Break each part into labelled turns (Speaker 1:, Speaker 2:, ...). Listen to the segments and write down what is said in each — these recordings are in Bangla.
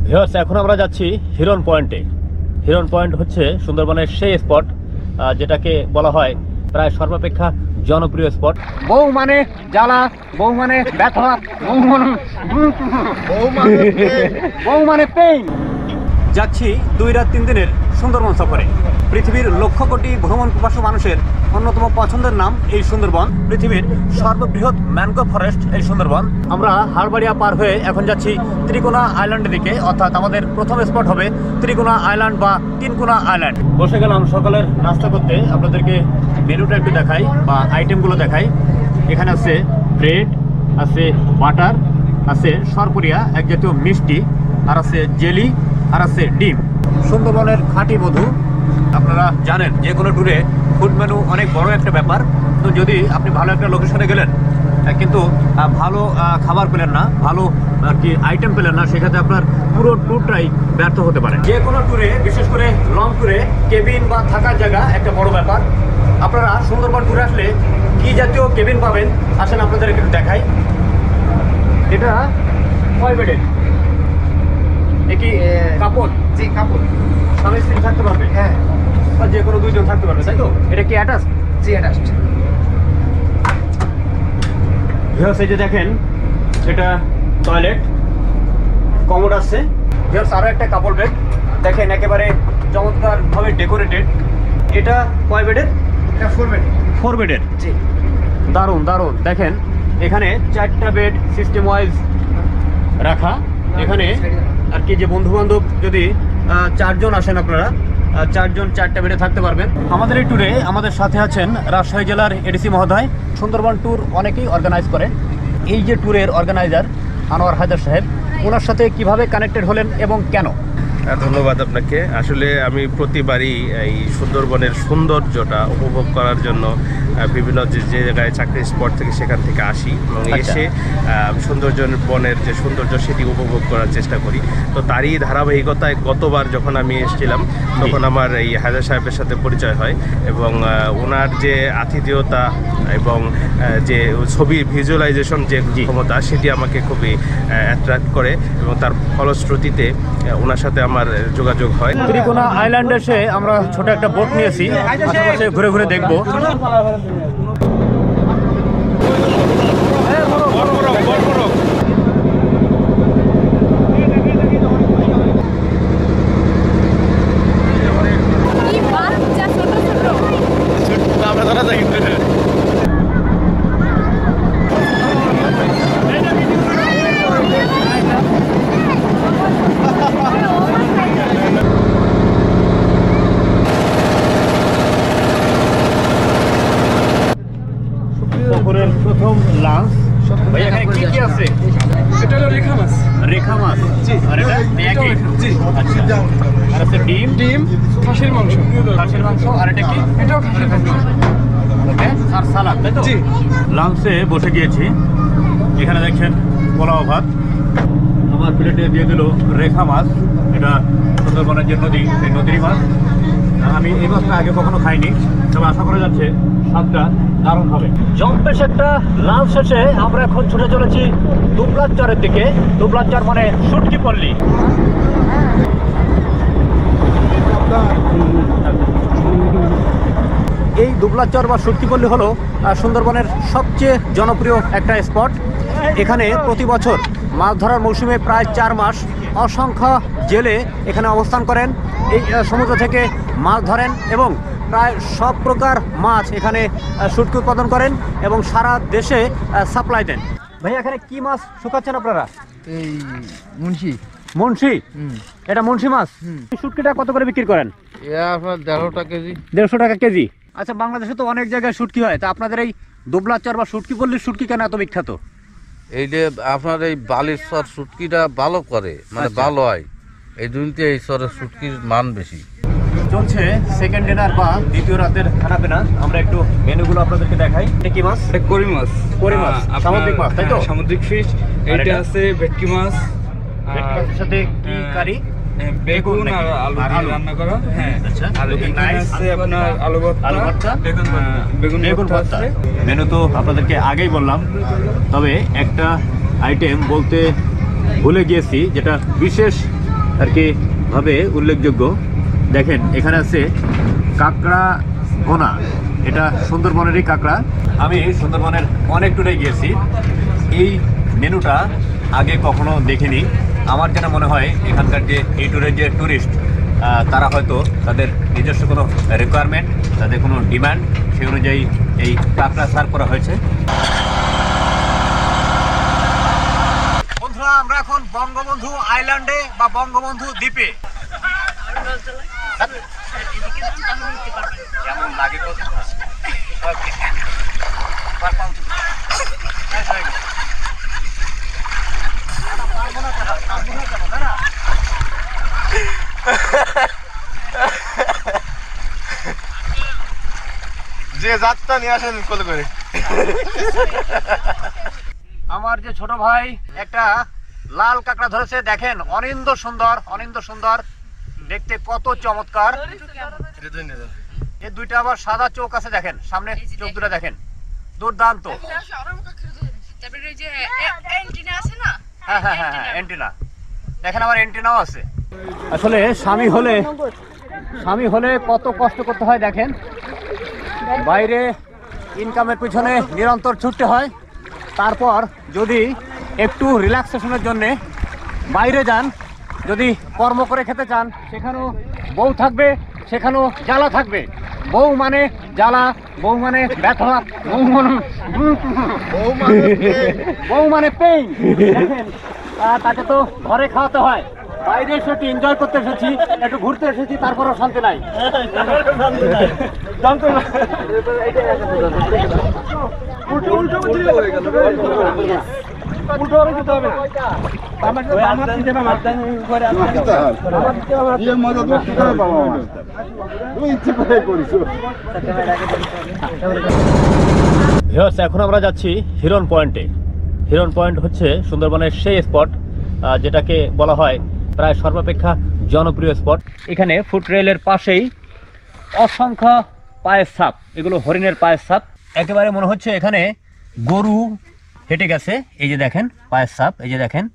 Speaker 1: ভিউয়ার্স, এখন আমরা যাচ্ছি হিরন পয়েন্টে। হিরন পয়েন্ট হচ্ছে সুন্দরবনের সেই স্পট যেটাকে বলা হয় প্রায় সর্বাপেক্ষা জনপ্রিয় স্পট। বউ মানে জ্বালা, বউ মানে ব্যথা, বউ মানে পেইন। যাচ্ছি 2 রাত 3 দিনের সুন্দরবন সফরে। পৃথিবীর লক্ষ কোটি ভ্রমণ পিপাসু মানুষের অন্যতম পছন্দের নাম এই সুন্দরবন। পৃথিবীর সর্ববৃহৎ ম্যানগ্রোভ ফরেস্ট এই সুন্দরবন। আমরা হাড়বাড়িয়া পার হয়ে এখন যাচ্ছি ত্রিকোণা আইল্যান্ডের দিকে, অর্থাৎ আমাদের প্রথম স্পট হবে ত্রিকোণা আইল্যান্ড বা তিনকোণা আইল্যান্ড। বসে গেলাম সকালের নাস্তা করতে। আপনাদেরকে মেনুটা একটু দেখাই বা আইটেমগুলো দেখাই। এখানে আছে ব্রেড, আছে বাটার, আছে সরপুরিয়া এক জাতীয় মিষ্টি, আর আছে জেলি, আর আছে ডিম। সুন্দরবনের খাঁটি মধু। আপনারা জানেন যে কোনো ট্যুরে ফুড মেনু অনেক বড় একটা ব্যাপার। তো যদি আপনি ভালো একটা লোকেশনে গেলেন কিন্তু ভালো খাবার পেলেন না, ভালো আর কি আইটেম পেলেন না, সেক্ষেত্রে আপনার পুরো ট্যুরটাই ব্যর্থ হতে পারে। যে কোনো ট্যুরে, বিশেষ করে লং ট্যুরে, কেবিন বা থাকার জায়গা একটা বড় ব্যাপার। আপনারা সুন্দরবন ট্যুরে আসলে কী জাতীয় কেবিন পাবেন আসেন আপনাদের একটু দেখাই। এটা 6 বেডের। কি কাপড়?
Speaker 2: জি, কাপড়।
Speaker 1: স্বামী স্ত্রী থাকতে পারবে?
Speaker 2: হ্যাঁ।
Speaker 1: আর যে কোনো 2 জন থাকতে পারবে, তাই তো? এটা কি অ্যাটাচ?
Speaker 2: জি, অ্যাটাচড।
Speaker 1: ভিউয়ার্স, এই যে দেখেন, এটা টয়লেট, কমোড আছে। ভিউয়ার্স, আরও একটা কাপড় বেড দেখেন, একেবারে চমৎকারভাবে ডেকোরেটেড। এটা কয় বেডের?
Speaker 2: এটা 4 বেড।
Speaker 1: 4 বেডের।
Speaker 2: জি,
Speaker 1: দারুণ দারুণ। দেখেন এখানে 4টা বেড সিস্টেম ওয়াইজ রাখা। এখানে আর কি যে বন্ধু বান্ধব যদি 4 জন আসেন, আপনারা 4 জন 4টা বেডে থাকতে পারবেন। আমাদের এই ট্যুরে আমাদের সাথে আছেন রাজশাহী জেলার এডিসি মহোদয়। সুন্দরবন ট্যুর অনেকেই অর্গানাইজ করেন। এই যে ট্যুরের অর্গানাইজার আনোয়ার হায়দার সাহেব, ওনার সাথে কিভাবে কানেক্টেড হলেন এবং কেন?
Speaker 3: ধন্যবাদ আপনাকে। আসলে আমি প্রতিবারই এই সুন্দরবনের সৌন্দর্যটা উপভোগ করার জন্য বিভিন্ন যে জায়গায় চাকরির স্পট থেকে সেখান থেকে আসি এবং এসে সুন্দরবনের যে সৌন্দর্য সেটি উপভোগ করার চেষ্টা করি। তো তারই ধারাবাহিকতায় গতবার যখন আমি এসেছিলাম তখন আমার এই হায়দার সাহেবের সাথে পরিচয় হয় এবং ওনার যে আতিথেয়তা এবং যে ছবি ভিজুয়ালাইজেশন যে ক্ষমতা সেটি আমাকে খুবই অ্যাট্রাক্ট করে এবং তার ফলশ্রুতিতে ওনার সাথে আমার যোগাযোগ হয়।
Speaker 1: ত্রিকোণা আইল্যান্ডে এসে আমরা ছোট একটা বোট নিয়েছি, আশেপাশে ঘুরে ঘুরে দেখবো। প্রথম লাঞ্চ। ভাই এখানে কি কি আছে?
Speaker 2: এটা হলো রেখা মাছ।
Speaker 1: রেখা মাছ।
Speaker 2: জি।
Speaker 1: আর এটা একই?
Speaker 2: জি।
Speaker 1: আচ্ছা। আর আছে ডিম,
Speaker 2: খাসির মাংস।
Speaker 1: খাসির মাংস। আর এটা কি?
Speaker 2: এটাও খাসির মাংস।
Speaker 1: ওকে। আর সালাদ, তাই তো?
Speaker 2: জি।
Speaker 1: লাঞ্চে বসে গিয়েছি। এখানে দেখছেন পোলাও ভাত। আমার প্লেটে দিয়ে দিল রেখা মাছ। এটা সুন্দরবনের যে নদী, সেই নদীর মাছ। আমি এই মাছটা আগে কখনো খাইনি, তবে আশা করা যাচ্ছে স্বাদটা দারুণ হবে। জম্পেশ একটা লাঞ্চ শেষে আমরা এখন ছুটে চলেছি দুবলাচরের দিকে। দুবলাচর মানে শুটকি পল্লী। এই দুবলাচর বা শুটকিপল্লী হলো সুন্দরবনের সবচেয়ে জনপ্রিয় একটা স্পট। এখানে প্রতি বছর মাছ ধরার মৌসুমে প্রায় 4 মাস অসংখ্য জেলে এখানে অবস্থান করেন, এই সমুদ্র থেকে মাছ ধরেন এবং প্রায় সব প্রকার মাছ এখানে শুটকি উৎপাদন করেন এবং সারা দেশে সাপ্লাই দেন। ভাই এখানে কি মাছ শুকাচ্ছেন আপনারা?
Speaker 2: এই মুন্সি।
Speaker 1: মুন্সি? এটা মুন্সি মাছ। শুটকিটা কত করে বিক্রি করেন?
Speaker 2: আপনার 150 টাকা কেজি।
Speaker 1: 150 টাকা কেজি। আচ্ছা, বাংলাদেশে তো অনেক জায়গায় শুটকি হয়, তা আপনাদের এই দুবলাচর বা শুটকিপল্লীর শুটকি কেন এত বিখ্যাত?
Speaker 4: এই যে আপনার এই বালির চর শুটকিটা ভালো করে, মানে ভালো হয়, এই দুইতে এই চরের শুটকির মান বেশি।
Speaker 1: চলছে সেকেন্ড ডিনার বা দ্বিতীয় রাতের খানা পিনা। আমরা একটু মেনুগুলো আপনাদেরকে দেখাই। এটা কি মাছ?
Speaker 5: এটা করি মাছ।
Speaker 1: করি মাছ, সামুদ্রিক মাছ, তাই তো?
Speaker 5: সামুদ্রিক ফিশ। এটা আছে ভেটকি মাছ।
Speaker 1: ভেটকির সাথে কি কারি?
Speaker 5: বেগুন আর আলু দিয়ে রান্না করা। হ্যাঁ।
Speaker 1: আচ্ছা।
Speaker 5: আর এখানে আছে আপনার আলু ভর্তা, বেগুন ভর্তা।
Speaker 1: মেনু তো আপনাদেরকে আগেই বললাম, তবে একটা আইটেম বলতে ভুলে গিয়েছি, যেটা বিশেষ আর কি ভাবে উল্লেখযোগ্য। দেখেন এখানে আছে কাঁকড়া ভোনা, এটা সুন্দরবনেরই কাঁকড়া। আমি সুন্দরবনের অনেক ট্যুরে গিয়েছি, এই মেনুটা আগে কখনো দেখিনি। আমার যেন মনে হয় এখানকার যে এই ট্যুরের যে ট্যুরিস্ট তারা হয়তো তাদের নিজস্ব কোনো রিকোয়ারমেন্ট, তাদের কোনো ডিমান্ড, সেই অনুযায়ী এই কাঁকড়া সার্ভ করা হয়েছে। বন্ধুরা, আমরা এখন বঙ্গবন্ধু আইল্যান্ডে বা বঙ্গবন্ধু দ্বীপে। কেমন লাগে
Speaker 2: যে যাত্রা নিয়ে আসেন কল করে।
Speaker 1: আমার যে ছোট ভাই একটা লাল কাঁকড়া ধরেছে, দেখেন অনিন্দ সুন্দর, অনিন্দ সুন্দর দেখতে, কত চমৎকার। এই দুইটা আবার সাদা চোখ আছে, দেখেন সামনে চোখ দুটা দেখেন, দুর্দান্ত। হ্যাঁ হ্যাঁ হ্যাঁ হ্যাঁ, অ্যান্টেনা দেখেন, আবার অ্যান্টেনাও আছে। আসলে স্বামী হলে কত কষ্ট করতে হয় দেখেন, বাইরে ইনকামের পিছনে নিরন্তর ছুটতে হয়, তারপর যদি একটু রিল্যাক্সেশনের জন্যে বাইরে যান, যদি কর্ম করে খেতে চান, সেখানেও বউ থাকবে, সেখানেও জ্বালা থাকবে। বউ মানে জ্বালা, বউ মানে ব্যথা, বউ মানে পেইন। দেখেন তাকে তো ঘরে খাওয়াতে হয়, বাইরে এসে একটু এনজয় করতে এসেছি, একটু ঘুরতে এসেছি, তারপরও শান্তি নাই। এখন আমরা যাচ্ছি হিরন পয়েন্টে। হিরন পয়েন্ট হচ্ছে সুন্দরবনের সেই স্পট যেটাকে বলা হয় প্রায় সর্বাপেক্ষা জনপ্রিয় স্পট। এখানে ফুট রেলের পাশেই অসংখ্য পায়ের ছাপ, এগুলো হরিণের পায়ের ছাপ। একেবারে মনে হচ্ছে এখানে গরু হেঁটে গেছে। এই যে দেখেন পায়ের ছাপ, এই যে দেখেন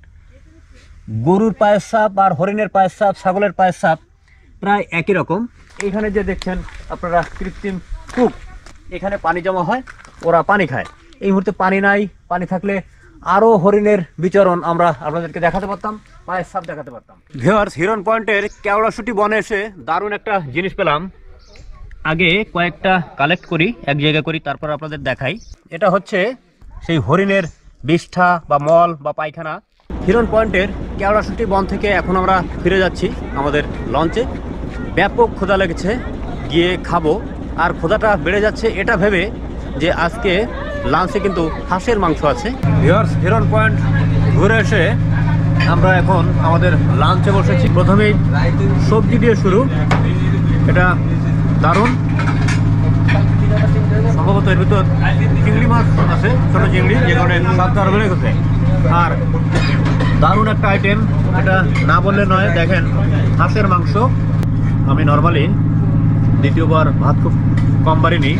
Speaker 1: গরুর পায়ের ছাপ আর হরিণের পায়ের ছাপ, ছাগলের পায়ের ছাপ প্রায় একই রকম। এখানে যে দেখছেন আপনারা কৃত্রিম কূপ, এখানে পানি জমা হয়, ওরা পানি খায়। এই মুহূর্তে পানি নাই, পানি থাকলে আরও হরিণের বিচরণ আমরা আপনাদেরকে দেখাতে পারতাম, পায়ের ছাপ দেখাতে পারতাম। ভিউয়ার্স, হিরন পয়েন্টের কেওড়াশুটি বনে এসে দারুণ একটা জিনিস পেলাম। আগে কয়েকটা কালেক্ট করি, এক জায়গা করি, তারপর আপনাদের দেখাই। এটা হচ্ছে সেই হরিণের বিষ্ঠা বা মল বা পায়খানা। হিরন পয়েন্টের কেওড়াশুটি বন থেকে এখন আমরা ফিরে যাচ্ছি আমাদের লঞ্চে। ব্যাপক ক্ষুধা লেগেছে, গিয়ে খাবো। আর ক্ষুধাটা বেড়ে যাচ্ছে এটা ভেবে যে আজকে লাঞ্চে কিন্তু হাঁসের মাংস আছে। ভিউয়ার্স, হিরন পয়েন্ট ঘুরে এসে আমরা এখন আমাদের লাঞ্চে বসেছি। প্রথমেই সবজি দিয়ে শুরু, এটা দারুণ। সম্ভবত এর ভিতর চিংড়ি মাছ আছে, ছোটো চিংড়ি, যে কারণে স্বাদটা আরও বেড়ে গেছে। আর দারুণ একটা আইটেম, এটা না বললে নয়। দেখেন হাঁসের মাংস। আমি নর্মালি দ্বিতীয়বার ভাত খুব কম বাড়ি নিই,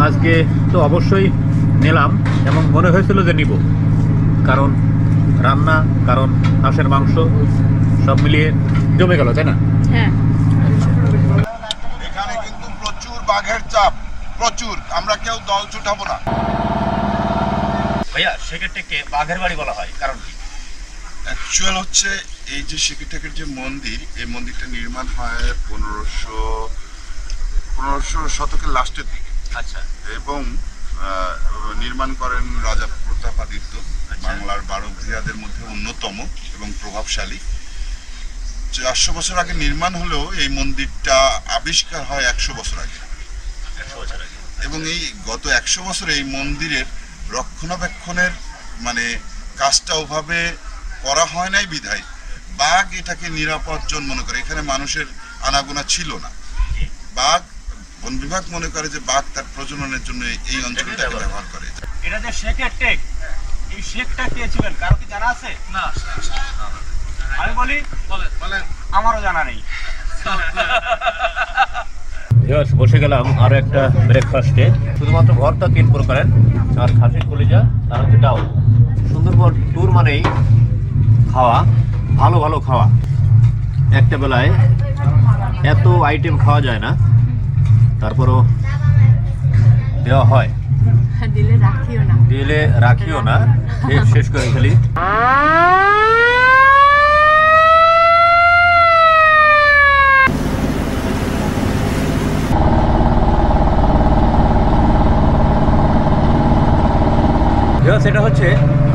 Speaker 1: আজকে তো অবশ্যই নিলাম, এবং মনে হয়েছিল যে নিব, কারণ রান্না, কারণ হাঁসের মাংস, সব মিলিয়ে জমে গেল, তাই না?
Speaker 6: হ্যাঁ,
Speaker 7: এখানে কিন্তু প্রচুর বাঘের চাপ, প্রচুর। আমরা কেউ দল ছুটাবো না।
Speaker 1: ভাইয়া, সেক্ষেত্রে বাঘের বাড়ি বলা হয় কারণ কি?
Speaker 7: অ্যাকচুয়াল হচ্ছে এই যে সেক্রেটারির যে মন্দির, এই মন্দিরটা নির্মাণ হয় 1500 শতকের লাস্টের দিকে।
Speaker 1: আচ্ছা।
Speaker 7: এবং নির্মাণ করেন রাজা প্রতাপাদিত্য, বাংলার 12 ভূয়াদের মধ্যে অন্যতম এবং প্রভাবশালী। 400 বছর আগে নির্মাণ হলেও এই মন্দিরটা আবিষ্কার হয় 100 বছর আগে। এবং এই গত 100 বছরে এই মন্দিরের রক্ষণাবেক্ষণের মানে কাজটা ওভাবে করা হয় নাই বিধায় বাঘ এটাকে নিরাপদ জন মনে করে। এখানে মানুষের আনাগোনা ছিল না। বাঘ, বন বিভাগ মনে করে যে বাঘ তার প্রজননের জন্য এই অঞ্চলটাকে ব্যবহার করে।
Speaker 1: এটা যে শেখের টেক, এই শেখটা কে ছিলেন কারো কি জানা আছে? না, আমি বলি, বলেন। আমারও জানা নেই। বসে গেলাম আরো একটা ব্রেকফাস্টে। শুধুমাত্র ভর্তা 3 প্রকারের, আর খাসির কলিজা, আর হচ্ছে ডাউল। সুন্দরবন ট্যুর মানেই খাওয়া, ভালো ভালো খাওয়া। একটা বেলায় এত আইটেম খাওয়া যায় না, তারপরও দেওয়া হয়। দিলে রাখিও না, শেষ করে ফেলি। এটা হচ্ছে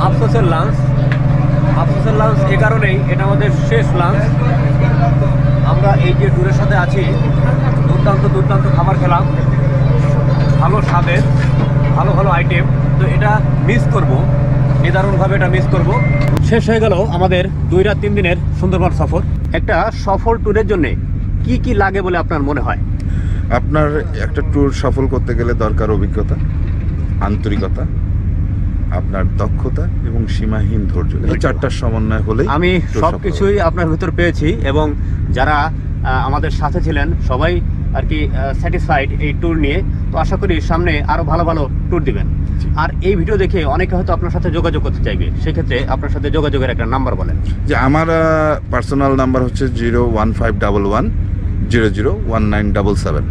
Speaker 1: আফসোসের লাঞ্চ। আফসোসের লাঞ্চ এ কারণেই, এটা আমাদের শেষ লাঞ্চ। আমরা এই যে ট্যুরের সাথে আছি, দুর্দান্ত দুর্দান্ত খাবার খেলাম, ভালো স্বাদের, ভালো ভালো আইটেম। তো এটা মিস করব, নিদারুণভাবে এটা মিস করব। শেষ হয়ে গেল আমাদের 2 রাত 3 দিনের সুন্দরবন সফর। একটা সফল ট্যুরের জন্য কি কি লাগে বলে আপনার মনে হয়?
Speaker 7: আপনার একটা ট্যুর সফল করতে গেলে দরকার অভিজ্ঞতা, আন্তরিকতা, আপনার দক্ষতা এবং সীমাহীন ধৈর্য। এই চারটার সমন্বয় হলেই
Speaker 1: আমি
Speaker 7: tour
Speaker 1: সব
Speaker 7: সফল
Speaker 1: কিছুই আপনার ভিতর পেয়েছি, এবং যারা আমাদের সাথে ছিলেন সবাই আর কি স্যাটিসফাইড এই ট্যুর নিয়ে। তো আশা করি সামনে আরো ভালো ভালো ট্যুর দিবেন। আর এই ভিডিও দেখে অনেকে হয়তো আপনার সাথে যোগাযোগ করতে চাইবে, সেক্ষেত্রে আপনার সাথে যোগাযোগের একটা নাম্বার বলেন।
Speaker 7: যে আমার পার্সোনাল নাম্বার হচ্ছে 01511 001977।